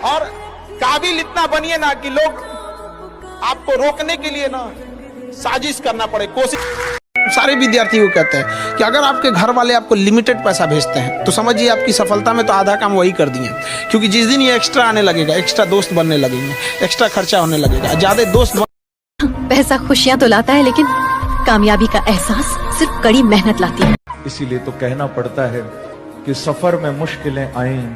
और काबिल इतना बनिए ना कि लोग आपको रोकने के लिए ना साजिश करना पड़े, कोशिश। सारे विद्यार्थी को कहते हैं कि अगर आपके घर वाले आपको लिमिटेड पैसा भेजते हैं तो समझिए आपकी सफलता में तो आधा काम वही कर दिए, क्योंकि जिस दिन ये एक्स्ट्रा आने लगेगा, एक्स्ट्रा दोस्त बनने लगेंगे, एक्स्ट्रा खर्चा होने लगेगा, ज्यादा दोस्त पैसा खुशियां तो लाता है, लेकिन कामयाबी का एहसास सिर्फ कड़ी मेहनत लाती है। इसीलिए तो कहना पड़ता है कि सफर में मुश्किलें आईं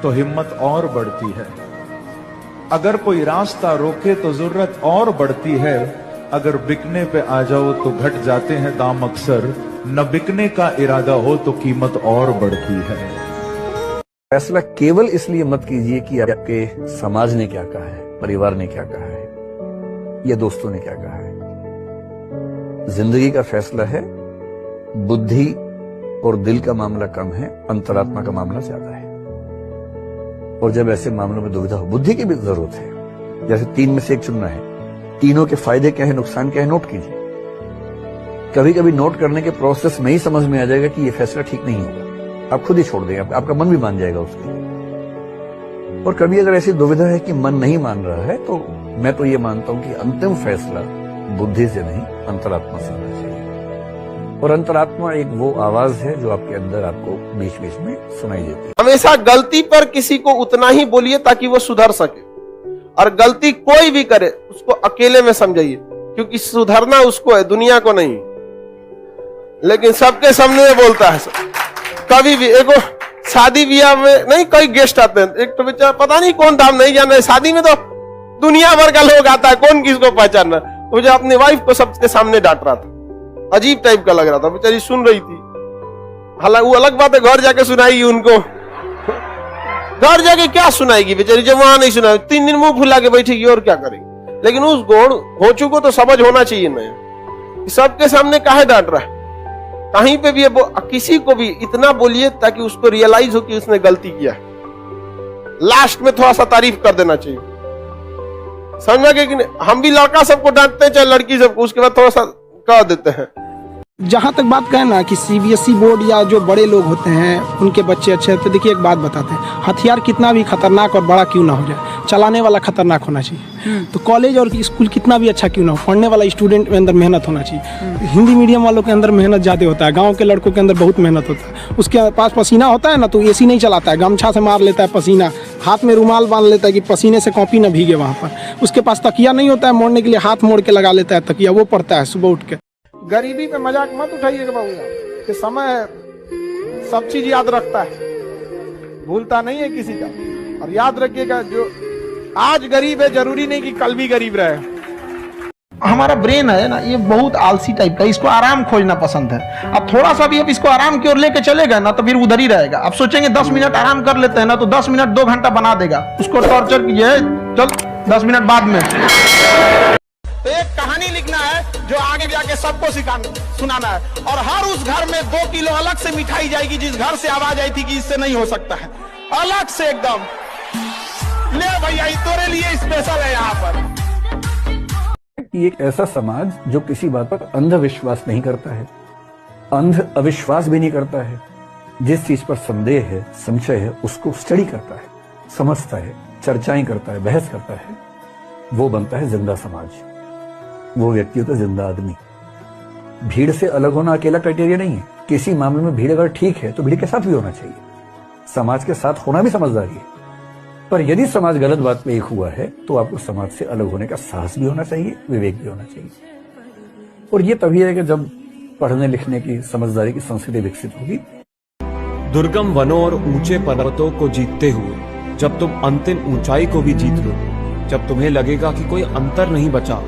तो हिम्मत और बढ़ती है। अगर कोई रास्ता रोके तो जरूरत और बढ़ती है। अगर बिकने पे आ जाओ तो घट जाते हैं दाम अक्सर। न बिकने का इरादा हो तो कीमत और बढ़ती है। फैसला केवल इसलिए मत कीजिए कि आपके समाज ने क्या कहा है, परिवार ने क्या कहा है या दोस्तों ने क्या कहा है। जिंदगी का फैसला है। बुद्धि और दिल का मामला कम है, अंतरात्मा का मामला ज्यादा है। और जब ऐसे मामलों में दुविधा हो, बुद्धि की भी जरूरत है। जैसे 3 में से एक चुनना है, तीनों के फायदे क्या है, नुकसान क्या है, नोट कीजिए। कभी कभी नोट करने के प्रोसेस में ही समझ में आ जाएगा कि यह फैसला ठीक नहीं होगा, आप खुद ही छोड़ देंगे, आपका मन भी मान जाएगा उसके लिए। और कभी अगर ऐसी दुविधा है कि मन नहीं मान रहा है, तो मैं तो ये मानता हूं कि अंतिम फैसला बुद्धि से नहीं, अंतरात्मा से होना चाहिए। और अंतरात्मा एक वो आवाज है जो आपके अंदर आपको बीच बीच में सुनाई देती है। हमेशा गलती पर किसी को उतना ही बोलिए ताकि वो सुधर सके, और गलती कोई भी करे उसको अकेले में समझिए, क्योंकि सुधरना उसको है, दुनिया को नहीं। लेकिन सबके सामने बोलता है कभी भी। एगो शादी ब्याह में नहीं, कई गेस्ट आते हैं, एक तो बेचारा पता नहीं कौन दाम नहीं जान रहे, शादी में तो दुनिया भर का लोग आता है, कौन किसको पहचान रहा। मुझे अपनी वाइफ को सबके सामने डांट रहा था, अजीब टाइप का लग रहा था, बेचारी सुन रही थी। हालांकि वो अलग बात है, घर जाके सुनाएगी उनको, घर जाके क्या सुनाएगी बेचारी, जब वहां नहीं सुना 3 दिन मुंह फुला के बैठेगी और क्या करेगी। लेकिन उस घोंचू को तो समझ होना चाहिए ना, सबके सामने काहे डांट रहा है। कहीं पे भी किसी को भी इतना बोलिए ताकि उसको रियलाइज हो कि उसने गलती किया है। लास्ट में थोड़ा सा तारीफ कर देना चाहिए, समझ में कि नहीं। हम भी लड़का सबको डांटते हैं, चाहे लड़की सबको, उसके बाद थोड़ा सा कह देते हैं। जहां तक बात कहें ना कि सीबीएसई बोर्ड या जो बड़े लोग होते हैं उनके बच्चे अच्छे, तो देखिए एक बात बताते हैं, हथियार कितना भी खतरनाक और बड़ा क्यों ना हो जाए, चलाने वाला खतरनाक होना चाहिए। तो कॉलेज और स्कूल कितना भी अच्छा क्यों ना हो, पढ़ने वाला स्टूडेंट में अंदर मेहनत होना चाहिए। हिंदी मीडियम वालों के अंदर मेहनत ज्यादा होता है, गाँव के लड़कों के अंदर बहुत मेहनत होता है। उसके पास पसीना होता है ना, तो एसी नहीं चलाता है, गमछा से मार लेता है पसीना, हाथ में रुमाल बांध लेता है कि पसीने से कॉपी ना भीगे वहां पर। उसके पास तकिया नहीं होता है मोड़ने के लिए, हाथ मोड़ के लगा लेता है तकिया, वो पड़ता है सुबह उठ के। गरीबी पे मजाक मत उठाइएगा बाबू, कि समय सब चीज याद रखता है, भूलता नहीं है किसी का। और याद रखिएगा, जो आज गरीब है जरूरी नहीं कि कल भी गरीब रहे। हमारा ब्रेन है ना, ये बहुत आलसी टाइप का, इसको आराम खोजना पसंद है। अब थोड़ा सा भी अब इसको आराम की ओर लेके चलेगा ना, तो फिर उधर ही रहेगा। अब सोचेंगे 10 मिनट आराम कर लेते हैं ना, तो 10 मिनट 2 घंटा बना देगा। उसको टॉर्चर कीजिए, चल 10 मिनट बाद में। तो एक कहानी लिखना है जो आगे जाके सबको सुनाना है, और हर उस घर में 2 किलो अलग से मिठाई जाएगी, जिस घर से आवाज आई थी कि इससे नहीं हो सकता है, अलग से एकदम। ले भैया, तोरे लिए स्पेशल है यहाँ पर। एक ऐसा समाज जो किसी बात पर अंधविश्वास नहीं करता है, अंध अविश्वास भी नहीं करता है। जिस चीज पर संदेह है, संशय है, उसको स्टडी करता है, समझता है, चर्चाएं करता है, बहस करता है, वो बनता है जिंदा समाज। वो व्यक्ति होता है जिंदा आदमी। भीड़ से अलग होना अकेला क्राइटेरिया नहीं है। किसी मामले में भीड़ अगर ठीक है तो भीड़ के साथ भी होना चाहिए, समाज के साथ होना भी समझदारी है। पर यदि समाज गलत बात पे एक हुआ है तो आपको समाज से अलग होने का साहस भी होना चाहिए, विवेक भी होना चाहिए। और ये तभी है कि जब पढ़ने लिखने की, समझदारी की संस्कृति विकसित होगी। दुर्गम वनों और ऊंचे पर्वतों को जीतते हुए जब तुम अंतिम ऊंचाई को भी जीत लो, जब तुम्हें लगेगा कि कोई अंतर नहीं बचा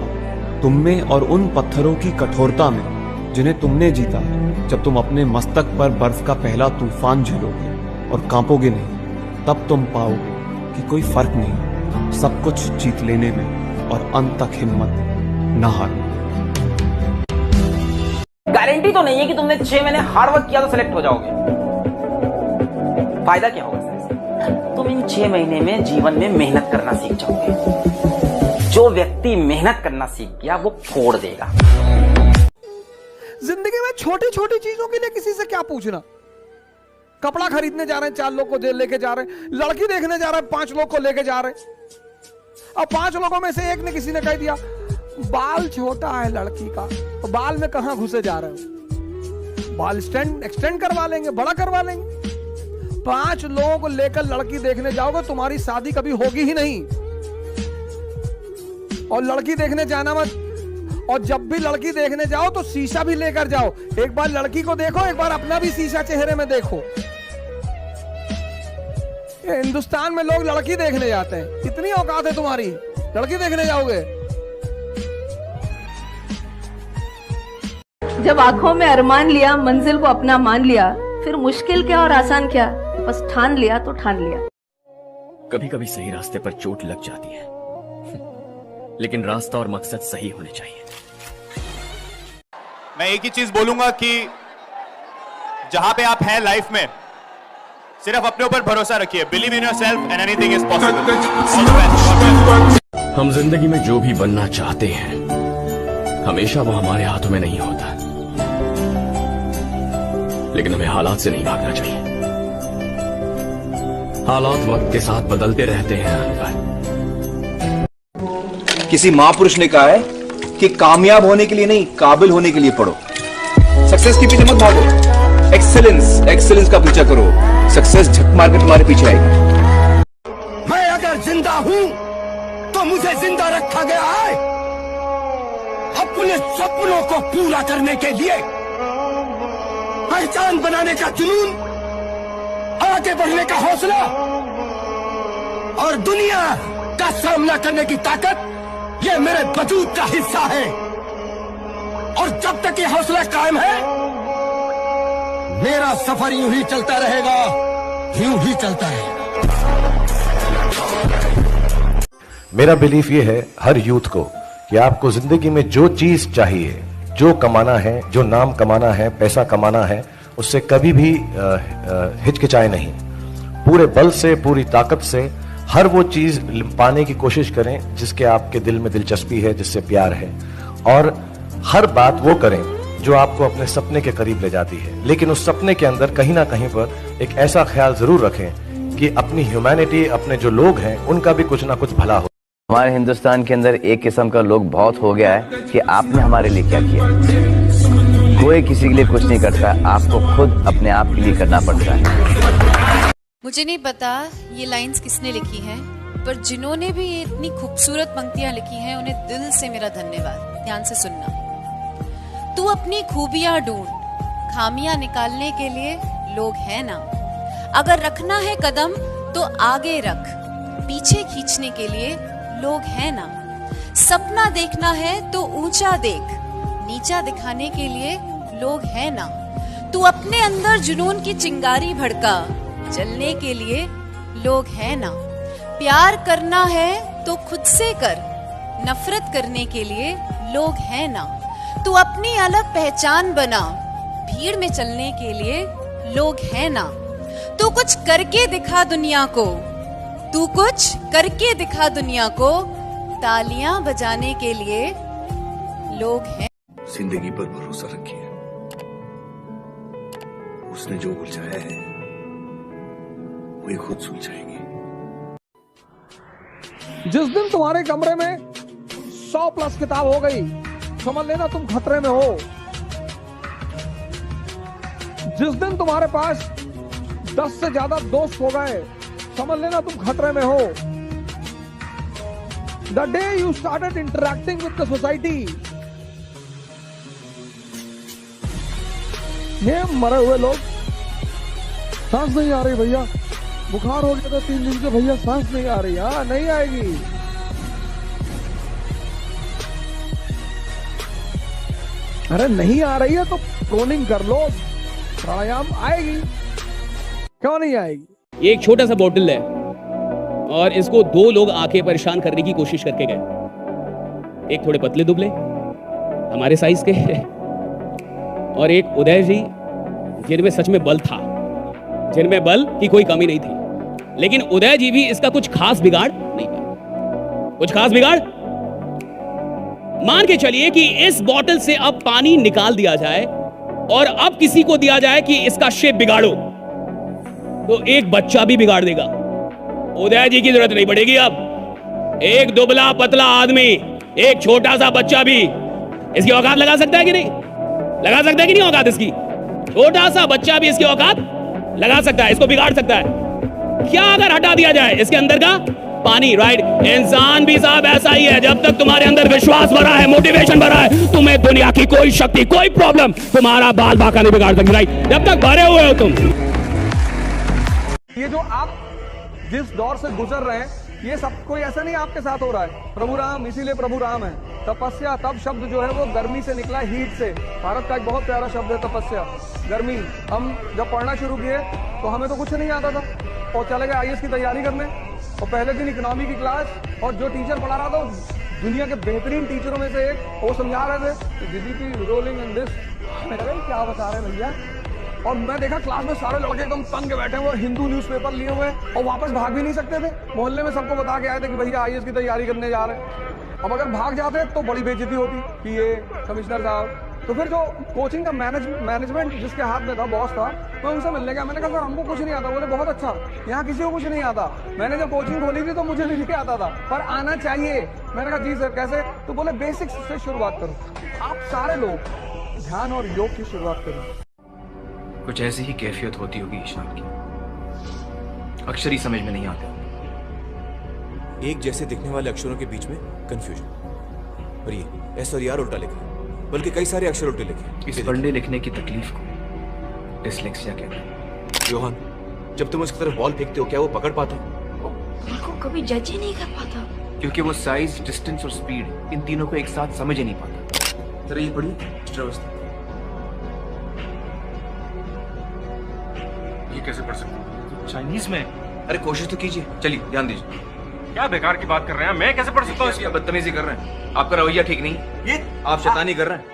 तुम में और उन पत्थरों की कठोरता में जिन्हें तुमने जीता है, जब तुम अपने मस्तक पर बर्फ का पहला तूफान झेलोगे और कांपोगे नहीं, तब तुम पाओगे कि कोई फर्क नहीं, सब कुछ जीत लेने में और अंत तक हिम्मत न हारना। गारंटी तो नहीं है कि तुमने 6 महीने हार्ड वर्क किया तो सिलेक्ट हो जाओगे। फायदा क्या होगा सर? तुम इन 6 महीने में जीवन में मेहनत करना सीख जाओगे। जो व्यक्ति मेहनत करना सीख गया वो फोड़ देगा। जिंदगी में छोटी छोटी चीजों के लिए किसी से क्या पूछना, कपड़ा खरीदने जा रहे हैं 4 लोग को लेके जा रहे हैं, लड़की देखने जा रहे हैं 5 लोग को लेके जा रहे हैं। अब 5 लोगों में से एक ने किसी ने कह दिया बाल छोटा है लड़की का, तो बाल में कहां घुसे जा रहे हो, बाल एक्सटेंड करवा लेंगे, बड़ा करवा लेंगे। 5 लोगों को लेकर लड़की देखने जाओगे, तुम्हारी शादी कभी होगी ही नहीं। और लड़की देखने जाना मत, और जब भी लड़की देखने जाओ तो शीशा भी लेकर जाओ। एक बार लड़की को देखो, एक बार अपना भी शीशा चेहरे में देखो। हिंदुस्तान में लोग लड़की देखने जाते हैं, इतनी औकात है तुम्हारी, लड़की देखने जाओगे। जब आंखों में अरमान लिया, मंजिल को अपना मान लिया, फिर मुश्किल क्या और आसान क्या, बस ठान लिया तो ठान लिया। कभी कभी सही रास्ते पर चोट लग जाती है, लेकिन रास्ता और मकसद सही होने चाहिए। मैं एक ही चीज बोलूंगा कि जहां पे आप हैं लाइफ में, सिर्फ अपने ऊपर भरोसा रखिए। Believe in yourself and anything is possible. हम जिंदगी में जो भी बनना चाहते हैं, हमेशा वो हमारे हाथों में नहीं होता, लेकिन हमें हालात से नहीं भागना चाहिए। हालात वक्त के साथ बदलते रहते हैं अनवर। किसी महापुरुष ने कहा है कि कामयाब होने के लिए नहीं, काबिल होने के लिए पढ़ो। सक्सेस के पीछे मत भागो, एक्सेलेंस का पीछा करो। सक्सेस झक मार के तुम्हारे पीछे आएगी। मैं अगर जिंदा हूं तो मुझे जिंदा रखा गया है अपने सपनों को पूरा करने के लिए, पहचान बनाने का जुनून, आगे बढ़ने का हौसला और दुनिया का सामना करने की ताकत, ये मेरे वजूद का हिस्सा है। और जब तक ये हौसला कायम है, मेरा सफर यूं ही चलता रहेगा, यूं ही चलता रहेगा। मेरा बिलीफ ये है हर यूथ को कि आपको जिंदगी में जो चीज चाहिए, जो कमाना है, जो नाम कमाना है, पैसा कमाना है, उससे कभी भी हिचकिचाए नहीं। पूरे बल से, पूरी ताकत से हर वो चीज पाने की कोशिश करें जिसके आपके दिल में दिलचस्पी है, जिससे प्यार है, और हर बात वो करें जो आपको अपने सपने के करीब ले जाती है। लेकिन उस सपने के अंदर कहीं ना कहीं पर एक ऐसा ख्याल जरूर रखें कि अपनी ह्यूमैनिटी, अपने जो लोग हैं, उनका भी कुछ ना कुछ भला हो। हमारे हिंदुस्तान के अंदर एक किस्म का लोग बहुत हो गया है कि आपने हमारे लिए क्या किया। कोई किसी के लिए कुछ नहीं करता, आपको खुद अपने आप के लिए करना पड़ता है। मुझे नहीं पता ये लाइंस किसने लिखी हैं, पर जिन्होंने भी ये इतनी खूबसूरत पंक्तियां लिखी हैं, उन्हें दिल से मेरा धन्यवाद। ध्यान से सुनना। तू अपनी खूबियां ढूंढ, खामियां निकालने के लिए लोग हैं ना। अगर रखना है कदम तो आगे रख, पीछे खींचने के लिए लोग हैं ना। सपना देखना है तो ऊंचा देख, नीचा दिखाने के लिए लोग हैं ना। तू अपने अंदर जुनून की चिंगारी भड़का, जलने के लिए लोग हैं ना। प्यार करना है तो खुद से कर, नफरत करने के लिए लोग हैं ना। तू अपनी अलग पहचान बना, भीड़ में चलने के लिए लोग हैं ना। तू कुछ करके दिखा दुनिया को, तू कुछ करके दिखा दुनिया को, तालियां बजाने के लिए लोग हैं। जिंदगी पर भरोसा रखिए, उसने जो उलझाया है वही खुद सुलझाएगी। जिस दिन तुम्हारे कमरे में 100+ किताब हो गई, समझ लेना तुम खतरे में हो। जिस दिन तुम्हारे पास 10 से ज्यादा दोस्त हो गए, समझ लेना तुम खतरे में हो। The day you started interacting with the society, ये मरे हुए लोग, सांस नहीं आ रही भैया, बुखार हो गया था 3 दिन से भैया, सांस नहीं आ रही। हाँ, नहीं आएगी। अरे नहीं आ रही है तो प्रोनिंग कर लो, प्राणायाम आएगी, क्यों नहीं आएगी। ये एक छोटा सा बोतल है और इसको 2 लोग आके परेशान करने की कोशिश करके गए। एक थोड़े पतले दुबले हमारे साइज के और एक उदय जी जिनमें सच में बल था, जिनमें बल की कोई कमी नहीं थी। लेकिन उदय जी भी इसका कुछ खास बिगाड़ नहीं पाए। कुछ खास बिगाड़ मान के चलिए कि इस बोतल से अब पानी निकाल दिया जाए और अब किसी को दिया जाए कि इसका शेप बिगाड़ो, तो एक बच्चा भी बिगाड़ देगा। उदय जी की जरूरत नहीं पड़ेगी अब। एक दुबला पतला आदमी, एक छोटा सा बच्चा भी इसकी औकात लगा सकता है कि नहीं? लगा सकता है कि नहीं औकात इसकी? छोटा सा बच्चा भी इसकी औकात लगा सकता है, इसको बिगाड़ सकता है। क्या अगर हटा दिया जाए इसके अंदर का पानी, राइट? इंसान भी साहब ऐसा ही है, जब तक तुम्हारे अंदर विश्वास भरा है, मोटिवेशन भरा है, तुम्हें दुनिया की कोई शक्ति, कोई प्रॉब्लम तुम्हारा बाल बाका नहीं बिगाड़ सकती, राइट? जब तक भरे हुए हो तुम। ये जो आप जिस दौर से गुजर रहे हैं, ये सब कोई ऐसा नहीं आपके साथ हो रहा है। प्रभु राम, इसीलिए प्रभु राम है। तपस्या, तब शब्द जो है वो गर्मी से निकला, हीट से। भारत का एक बहुत प्यारा शब्द है तपस्या, गर्मी। हम जब पढ़ना शुरू किए तो हमें तो कुछ नहीं आता था, और चले गए IAS की तैयारी करने, और पहले दिन इकोनॉमी की क्लास, और जो टीचर पढ़ा रहा था दुनिया के बेहतरीन टीचरों में से एक, वो समझा रहे थे GDP रोलिंग इन दिस। मैं कहा क्या बता रहे हैं भैया? और मैं देखा क्लास में सारे लड़के एकदम तंग के बैठे हुए, हिंदू न्यूज़पेपर लिए हुए, और वापस भाग भी नहीं सकते थे। मोहल्ले में सबको बता के आए थे कि भैया IAS की तैयारी करने जा रहे हैं। अब अगर भाग जाते तो बड़ी बेइज्जती होती, PA, कमिश्नर साहब। तो फिर जो कोचिंग का मैनेजमेंट जिसके हाथ में था, बॉस था, मैं उनसे मिलने गया। मैंने कहा सर हमको कुछ नहीं आता। बोले बहुत अच्छा, यहाँ किसी को कुछ नहीं आता। मैंने जब कोचिंग खोली थी तो मुझे भी नहीं आता था, पर आना चाहिए। मैंने कहा जी सर कैसे? तो बोले बेसिक्स से शुरुआत करो। आप सारे लोग ध्यान और योग की शुरुआत करो। कुछ ऐसी ही कैफियत होती होगी ईशान की, अक्षर ही समझ में नहीं आते। एक जैसे दिखने वाले अक्षरों के बीच में कंफ्यूजन, और ये S और R उल्टा लिखा है, बल्कि कई सारे अक्षर उल्टे लिखे। इस पढ़ने लिखने की तकलीफ को डिसलेक्सिया कहते हैं। योहान, जब तुम उसकी तरफ बॉल फेंकते हो क्या वो पकड़ पाता है? उनको कभी जज ही नहीं कर पाता, क्योंकि वो साइज, डिस्टेंस और स्पीड, इन तीनों को एक साथ समझ ही नहीं पाता। जरा ये पढ़िए अष्टावस्था। ये कैसे पढ़ सकते हो? चाइनीज में। अरे कोशिश तो कीजिए, चलिए ध्यान दीजिए। क्या बेकार की बात कर रहे हैं? मैं कैसे पढ़ सकता हूँ? इसकी बदतमीजी कर रहे हैं, आपका रवैया ठीक नहीं। ये आप शैतानी कर रहे हैं।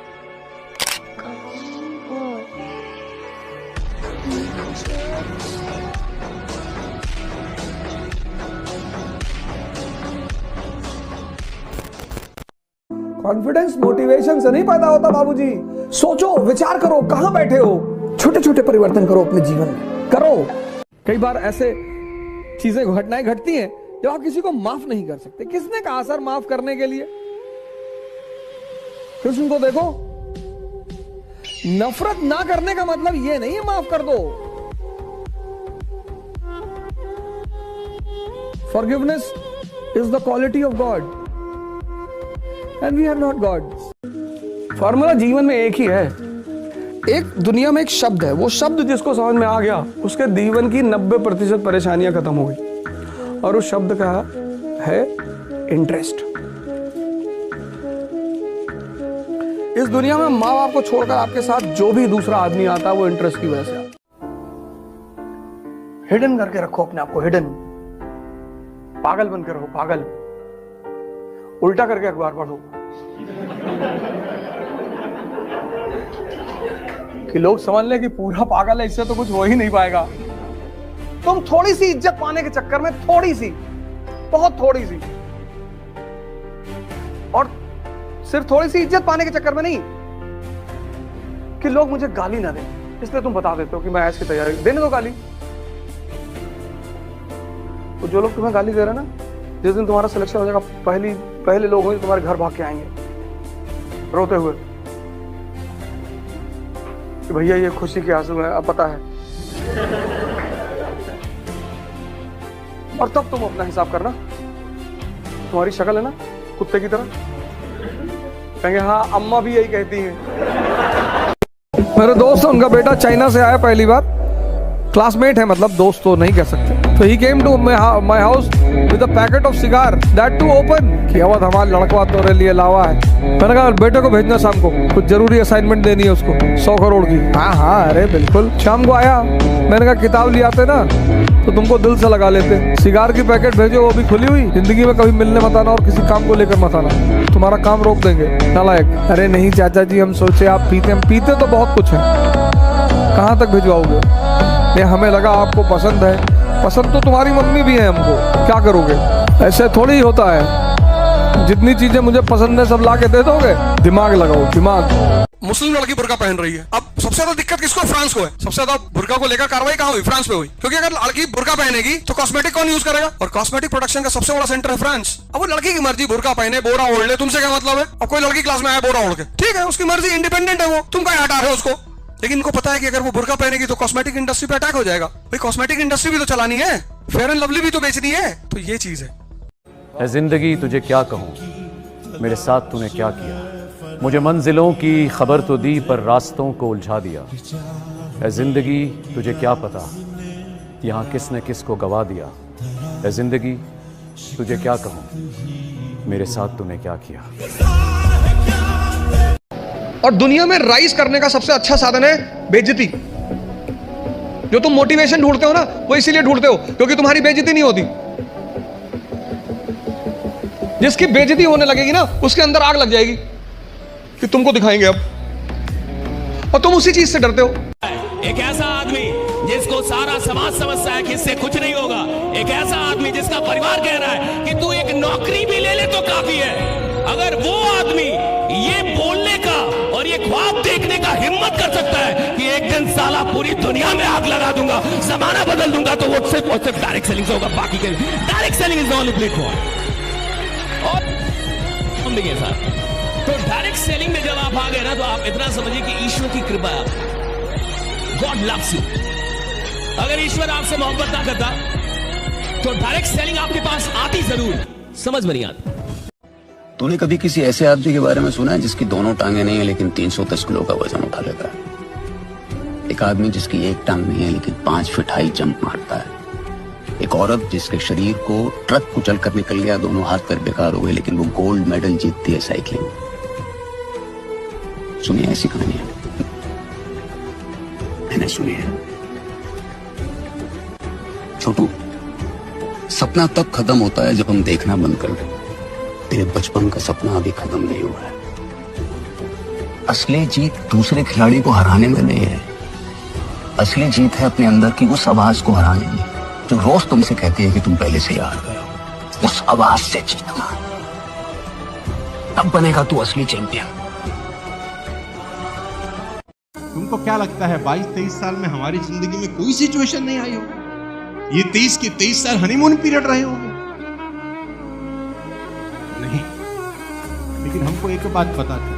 कॉन्फिडेंस मोटिवेशन से नहीं पैदा होता बाबूजी। सोचो, विचार करो, कहां बैठे हो, छोटे छोटे परिवर्तन करो अपने जीवन में, करो। कई बार ऐसे चीजें, घटनाएं घटती हैं जब आप किसी को माफ नहीं कर सकते। किसने कहा सर माफ करने के लिए? कृष्ण को देखो, नफरत ना करने का मतलब ये नहीं है माफ कर दो। Forgiveness is the quality of God and we are not God. Formula जीवन में एक ही है। एक दुनिया में एक शब्द है, वो शब्द जिसको समझ में आ गया उसके जीवन की 90% परेशानियां खत्म हो गई, और उस शब्द का है इंटरेस्ट। इस दुनिया में माँ बाप को छोड़कर आपके साथ जो भी दूसरा आदमी आता है वो इंटरेस्ट की वजह से आता। हिडन करके रखो अपने आप को, हिडन। पागल बनकर रहो, पागल। उल्टा करके अखबार पढ़ो कि लोग समझ लें कि पूरा पागल है, इससे तो कुछ हो ही नहीं पाएगा। तुम थोड़ी सी इज्जत पाने के चक्कर में, थोड़ी सी, बहुत थोड़ी सी, और सिर्फ थोड़ी सी इज्जत पाने के चक्कर में नहीं कि लोग मुझे गाली ना दें, इसलिए तुम बता देते हो कि मैं ऐश की तैयारी। देने दो गाली। तो जो लोग तुम्हें गाली दे रहे हैं ना, जिस दिन तुम्हारा सिलेक्शन हो जाएगा, पहले लोग होंगे तुम्हारे घर भाग के आएंगे रोते हुए कि भैया ये खुशी के आंसू है, अब पता है। और तब तुम अपना हिसाब करना। तुम्हारी शक्ल है ना कुत्ते की तरह, कहेंगे हाँ अम्मा भी यही कहती हैं। मेरे दोस्त, उनका बेटा चाइना से आया पहली बार, क्लासमेट है, मतलब दोस्त तो नहीं कह सकते। तो he came to my house with a packet of cigar, that to open. कि अब हमारा लड़का तेरे लिए लावा है। मैंने कहा बेटे को भेजना शाम को, कुछ जरूरी असाइनमेंट देनी है उसको 100 करोड़ की। हाँ अरे बिल्कुल। शाम को आया, मैंने कहा किताब ले आते ना तो तुमको दिल से लगा लेते। सिगार की पैकेट भेजो, वो भी खुली हुई। जिंदगी में कभी मिलने मत आना और किसी काम को लेकर मत आना, तुम्हारा काम रोक देंगे, नालायक। अरे नहीं चाचा जी, हम सोचे आप पीते, हम पीते तो बहुत कुछ है, कहाँ तक भिजवाओगे? ये हमें लगा आपको पसंद है, पसंद तो तुम्हारी मम्मी भी है हमको, क्या करोगे? ऐसे थोड़ी ही होता है। जितनी चीजें मुझे पसंद है सब ला के दे दोगे? दिमाग लगाओ, दिमाग। मुस्लिम लड़की बुर्का पहन रही है, अब सबसे सबसे ज्यादा दिक्कत किसको? फ्रांस को है। सबसे ज्यादा बुर्का को लेकर कार्रवाई कहाँ हुई? फ्रांस पे हुई, क्योंकि अगर लड़की बुर्का पहनेगी तो कॉस्मेटिक कौन यूज करेगा? और कॉस्मेटिक प्रोडक्शन का सबसे बड़ा सेंटर है फ्रांस। अब वो लड़की की मर्जी, बुर्का पहने, बोरा ओढ़ ले, तुमसे क्या मतलब है? अब कोई लड़की क्लास में आया बोरा ओढ़ के, ठीक है, उसकी मर्जी, इंडिपेंडेंट है वो, तुम क्या हटा रहे हो उसको? लेकिन इनको पता है कि अगर वो बुर्का पहनेगी तो कॉस्मेटिक इंडस्ट्री पे अटैक हो जाएगा। भाई कॉस्मेटिक इंडस्ट्री भी तो चलानी है, फेयर एंड लवली भी तो बेचनी है। तो ये चीज है। जिंदगी तुझे क्या कहूँ, मेरे साथ तूने क्या किया। मुझे मंजिलों की खबर तो दी पर रास्तों को उलझा दिया। ऐ जिंदगी तुझे क्या पता यहाँ किसने किसको गवा दिया। ऐ जिंदगी तुझे क्या कहूँ, मेरे साथ तूने क्या किया। और दुनिया में राइज करने का सबसे अच्छा साधन है बेइज्जती। जो तुम मोटिवेशन ढूंढते हो ना, वो इसीलिए ढूंढते हो क्योंकि तुम्हारी बेइज्जती नहीं होती। जिसकी बेइज्जती होने लगेगी ना, उसके अंदर आग लग जाएगी कि तुमको दिखाएंगे अब, और तुम उसी चीज से डरते हो। एक ऐसा आदमी जिसको सारा समाज समझता है कि इससे कुछ नहीं होगा, एक ऐसा आदमी जिसका परिवार कह रहा है कि तू एक नौकरी भी ले ले तो काफी है। अगर वो आदमी ये बोलने का और ये ख्वाब देखने का हिम्मत कर सकता है कि एक दिन साला पूरी दुनिया में आग लगा दूंगा, जमाना बदल दूंगा, तो वो सिर्फ डायरेक्ट सेलिंग से होगा। बाकी के direct selling is only platform. और हम देखिए साहब, तो डायरेक्ट सेलिंग में जब आप आ गए ना, तो आप इतना समझिए कि ईश्वर की कृपा है। God loves you. अगर ईश्वर आपसे मोहब्बत ना करता तो डायरेक्ट सेलिंग आपके पास आती जरूर, समझ में नहीं आती। तूने कभी किसी ऐसे आदमी के बारे में सुना है जिसकी दोनों टांगे नहीं है लेकिन 310 किलो का वजन उठा लेता है? एक आदमी जिसकी एक टांग नहीं है लेकिन 5 फीट हाई जंप मारता है। एक औरत जिसके शरीर को ट्रक कुचल कर निकल गया, दोनों हाथ पैर बेकार हो गए, लेकिन वो गोल्ड मेडल जीतती है साइकिलिंग। सुनिए ऐसी कहानियां, मैंने सुनी है। छोटू, सपना तब खत्म होता है जब हम देखना बंद कर दें। तेरे बचपन का सपना अभी खत्म नहीं हुआ है। असली जीत दूसरे खिलाड़ी को हराने में नहीं है, असली जीत है अपने अंदर की उस आवाज को हराने में जो रोज तुमसे कहती है कि तुम पहले से हार गए हो। उस आवाज से जीतना, तब बनेगा तू असली चैंपियन। तुमको क्या लगता है 22-23 साल में हमारी जिंदगी में कोई सिचुएशन नहीं आई होगी? ये 23 के 23 साल हनीमून पीरियड रहे होंगे? नहीं, लेकिन हमको एक बात पता थी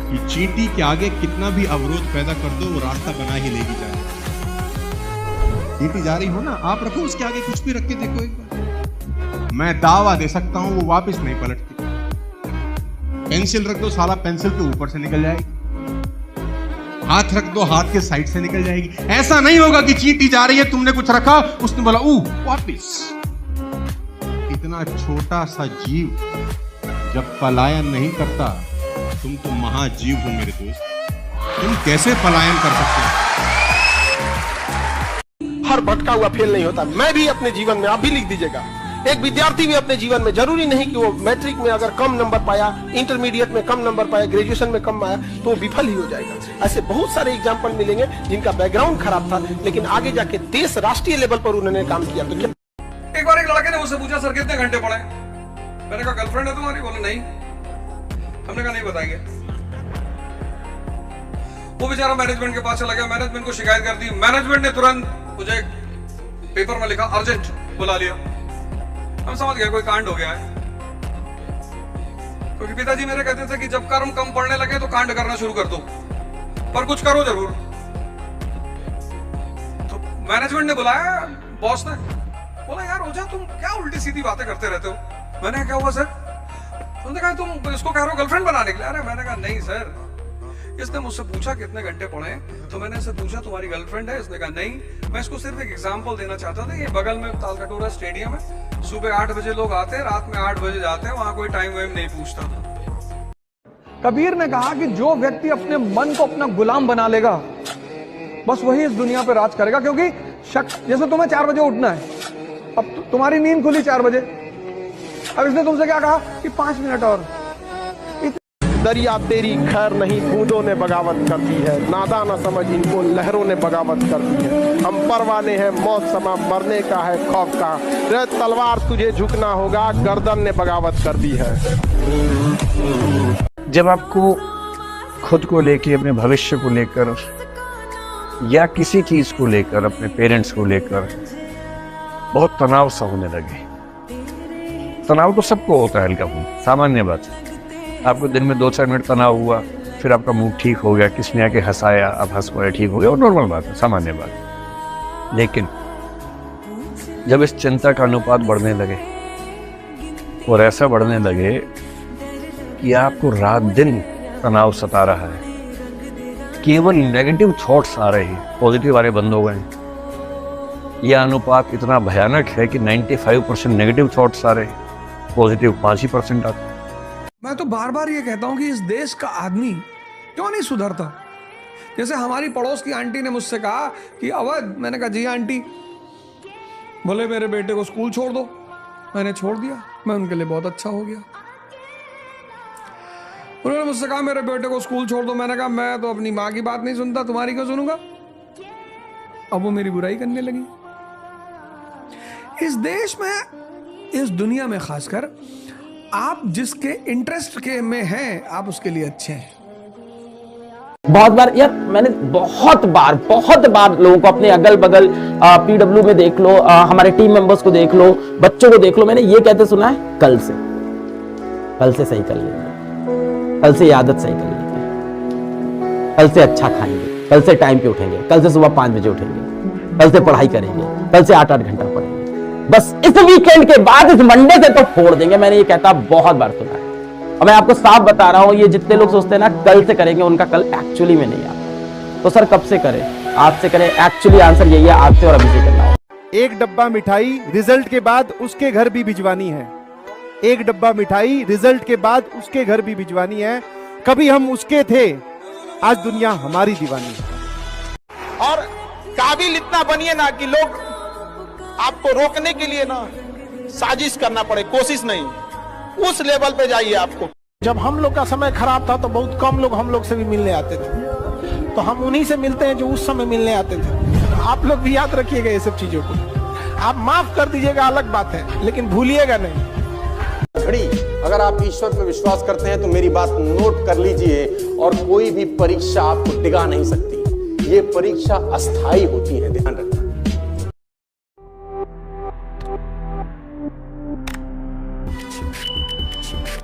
कि चींटी के आगे कितना भी अवरोध पैदा कर दो, वो रास्ता बना ही लेगी जाने। चींटी जा रही हो ना, आप रखो उसके आगे कुछ भी रख के देखो एक बार, मैं दावा दे सकता हूं वो वापस नहीं पलटती। पेंसिल रख दो, साला पेंसिल के ऊपर से निकल जाएगी। हाथ रख दो, हाथ के साइड से निकल जाएगी। ऐसा नहीं होगा कि चींटी जा रही है, तुमने कुछ रखा, उसने बोला वापिस। इतना छोटा सा जीव जब पलायन नहीं करता, तुम तो महाजीव हो मेरे दोस्त, तुम कैसे पलायन कर सकते हो? हर भटका हुआ फेल नहीं होता। मैं भी अपने जीवन में, आप भी लिख दीजिएगा, एक विद्यार्थी भी अपने जीवन में, जरूरी नहीं कि वो मैट्रिक में अगर कम नंबर पाया, इंटरमीडिएट में कम नंबर पाया, ग्रेजुएशन में कम आया तो वो विफल ही हो जाएगा। ऐसे बहुत सारे एग्जाम्पल मिलेंगे जिनका बैकग्राउंड खराब था, लेकिन आगे जाके देश राष्ट्रीय लेवल पर उन्होंने काम किया। तो क्या एक बार एक लड़के ने मुझसे पूछा, सर कितने घंटे पढ़े? मैंने कहा गर्लफ्रेंड है तुम्हारी? बोले नहीं। हमने कहा नहीं बताएंगे। वो बेचारा मैनेजमेंट के पास चला गया, मैनेजमेंट को शिकायत कर दी, मैनेजमेंट ने तुरंत मुझे पेपर में लिखा अर्जेंट बुला लिया। हम समझ गए कोई कांड हो गया है, क्योंकि पिताजी मेरे कहते थे कि जब कर्म कम पड़ने लगे तो कांड करना शुरू कर दो, पर कुछ करो जरूर। तो मैनेजमेंट ने बुलाया, बॉस ने बोला यार रोजा तुम क्या उल्टी सीधी बातें करते रहते हो। मैंने क्या हुआ सर? उन्होंने कहा तुम इसको कह रहे हो गर्लफ्रेंड बनाने के लिए। अरे मैंने कहा नहीं सर, इसने मुझसे पूछा कितने घंटे पढ़े, तो मैंने इससे पूछा तुम्हारी गर्लफ्रेंड है? इसने कहा नहीं। मैं इसको सिर्फ एक एग्जांपल देना चाहता था। ये बगल में तालकटोरा स्टेडियम है, सुबह 8 बजे लोग आते हैं, रात में 8 बजे जाते हैं, वहां कोई टाइम वाइम नहीं पूछता। कबीर ने कहा कि जो व्यक्ति अपने मन को अपना गुलाम बना लेगा, बस वही इस दुनिया पर राज करेगा। क्योंकि जैसे तुम्हें 4 बजे उठना है, अब तुम्हारी नींद खुली 4 बजे, अब इसने तुमसे क्या कहा कि 5 मिनट और। दरिया तेरी खैर नहीं, बूंदों ने बगावत कर दी है, नादा न समझ इनको लहरों ने बगावत कर दी है। हम परवाने हैं मौत समा, मरने का है खौफ का, रे तलवार तुझे झुकना होगा, गर्दन ने बगावत कर दी है। जब आपको खुद को लेके, अपने भविष्य को लेकर या किसी चीज को लेकर, अपने पेरेंट्स को लेकर बहुत तनाव सा होने लगे। तनाव तो सबको होता है हल्का फुल्का, सामान्य बात है। आपको दिन में 2-4 मिनट तनाव हुआ, फिर आपका मूड ठीक हो गया, किसने आके हंसाया, आप हंस पड़े, ठीक हो गया, और नॉर्मल बात है, सामान्य बात है। लेकिन जब इस चिंता का अनुपात बढ़ने लगे और ऐसा बढ़ने लगे कि आपको रात दिन तनाव सता रहा है, केवल नेगेटिव थॉट्स आ रहे हैं, पॉजिटिव वाले बंद हो गए हैं, यह अनुपात इतना भयानक है कि 95% नेगेटिव थॉट्स आ रहे हैं, पॉजिटिव 5% आते हैं। मैं तो बार बार ये कहता हूं कि इस देश का आदमी क्यों नहीं सुधरता। जैसे हमारी पड़ोस की आंटी ने मुझसे कहा कि अवध, मैंने कहा जी आंटी, बोले मेरे बेटे को स्कूल छोड़ दो। मैंने छोड़ दिया, मैं उनके लिए बहुत अच्छा हो गया। उन्होंने मुझसे कहा मेरे बेटे को स्कूल छोड़ दो। मैंने कहा मैं तो अपनी माँ की बात नहीं सुनता, तुम्हारी क्यों सुनूंगा। अब वो मेरी बुराई करने लगी। इस देश में, इस दुनिया में खासकर, आप जिसके इंटरेस्ट के में हैं, आप उसके लिए अच्छे हैं। बहुत बार यार, मैंने बहुत बार लोगों को अपने अगल बगल पीडब्ल्यू में देख लो, हमारे टीम मेंबर्स को देख लो, बच्चों को देख लो, मैंने ये कहते सुना है, कल से सही कर लेंगे, कल से ये आदत सही कर लेंगे, कल से अच्छा खाएंगे, कल से टाइम पे उठेंगे, कल से सुबह 5 बजे उठेंगे, कल से पढ़ाई करेंगे, कल से 8-8 घंटा पढ़ेंगे, बस इस वीकेंड के बाद, इस मंडे से तो फोड़ देंगे। मैंने ये कहता बहुत बार सुना है, और मैं आपको साफ बता रहा हूं, ये जितने लोग सोचते हैं ना कल से करेंगे, उनका कल एक्चुअली में नहीं आता। तो सर कब से करें? आज से करें। एक्चुअली आंसर यही है, आज से और अभी से करना होगा। एक डब्बा मिठाई रिजल्ट के बाद उसके घर भी भिजवानी है। एक डब्बा मिठाई रिजल्ट के बाद उसके घर भी भिजवानी है। कभी हम उसके थे, आज दुनिया हमारी दीवानी है। और काबिल इतना बनिए ना कि लोग आपको रोकने के लिए ना साजिश करना पड़े, कोशिश नहीं, उस लेवल पे जाइए। आपको जब हम लोग का समय खराब था तो बहुत कम लोग हम लोग से भी मिलने आते थे, तो हम उन्हीं से मिलते हैं जो उस समय मिलने आते थे। आप लोग भी याद रखिएगा ये सब चीजों को। आप माफ कर दीजिएगा, अलग बात है, लेकिन भूलिएगा नहीं। अगर आप ईश्वर पे विश्वास करते हैं तो मेरी बात नोट कर लीजिए, और कोई भी परीक्षा आपको डिगा नहीं सकती। ये परीक्षा अस्थाई होती है, ध्यान रखना।